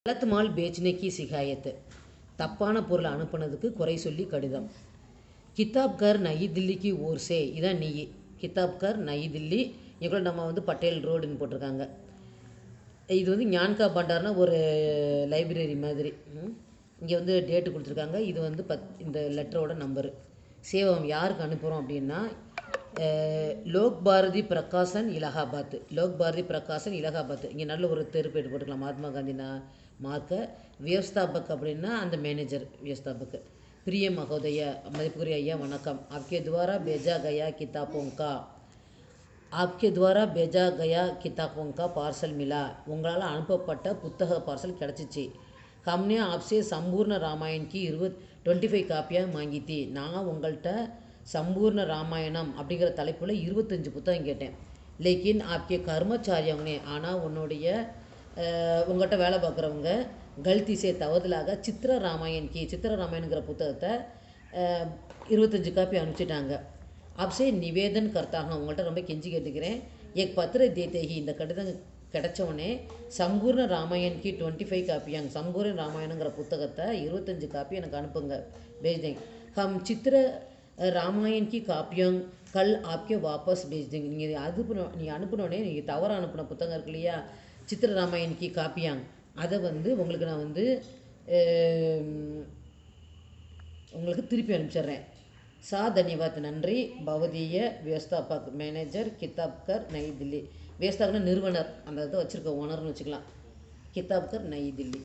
गलत माल बेचने की शिकायत தப்பான பொருளை அனுப்புனதுக்கு குறை சொல்லி கடிதம். கித்தாப்கர் நயி தில்லிக்கு ஓர் சே இதான் நீ கித்தாப்கர் நயி தில்லி இங்கே நம்ம பட்டேல் ரோடுன்னு போட்டிருக்காங்க. இது ஞான்கா பண்டார்னா ஒரு லைப்ரரி மாதிரி. இங்கே டேட்டு கொடுத்துருக்காங்க. இது இந்த லெட்டரோட நம்பரு. சேவம் யாருக்கு அனுப்புகிறோம் அப்படின்னா லோக் பாரதி பிரகாசன் இலகாபாத். லோக் பாரதி பிரகாசன் இலகாபாத். இங்கே நல்ல ஒரு தெரு பேட்டு போட்டுக்கலாம். மகாத்மா காந்தி மார்க்க. வியவஸ்தாபக் அப்படின்னா அந்த மேனேஜர் வியவஸ்தாபக். பிரிய மகோதய மதிப்புக்குரிய ஐயா வணக்கம். आपके द्वारा भेजा गया किताबों का आपके द्वारा भेजा गया किताबों का पार्सल मिला. உங்களால் அனுப்பப்பட்ட புத்தக பார்சல் கிடச்சிச்சு. हमने आपसे संपूर्ण रामायण की 25 காப்பியாக மாங்கித்தி. நான் உங்கள்கிட்ட சம்பூர்ண ராமாயணம் அப்படிங்கிற தலைப்பில் 25 புத்தகம் கேட்டேன். லேக்கின் ஆப்கே கர்மச்சாரியவனே ஆனால் உங்கள்கிட்ட வேலை பார்க்குறவங்க கல்திசே தவறுதலாக சித்திர ராமாயணுங்கிற புத்தகத்தை 25 காப்பி அனுப்பிச்சிட்டாங்க. அப்சே நிவேதன் கர்த்தாங்க உங்கள்கிட்ட ரொம்ப கெஞ்சி கேட்டுக்கிறேன். பத்திர தேத்தேகி இந்த கடிதம் கிடச்சவொடனே சம்பூர்ண ராமாயணுக்கு 25 காப்பியாங்க. சம்பூர்ண ராமாயணங்கிற புத்தகத்தை 25 காப்பி எனக்கு அனுப்புங்க. பேஜ் ஹம் சித்திர ராமாயண் கி காப்பியங் கல் ஆப்கே வாபஸ் பேஜ் தேங்க. நீங்கள் அனுப்பினோடனே நீங்கள் தவறாக அனுப்பின புத்தகம் இருக்கு இல்லையா, சித்திர ராமாயண் கி காப்பியாங், அதை உங்களுக்கு நான் உங்களுக்கு திருப்பி அனுப்பிச்சிட்றேன். தன்யவாத் நன்றி. பவதீய வியவஸ்தாபக் மேனேஜர் கித்தாப்கர் நயி தில்லி. வியவஸ்தாபக்னா நிறுவனர், அந்த இதை வச்சுருக்க ஓனர்னு வச்சுக்கலாம். கித்தாப்கர் நயி தில்லி.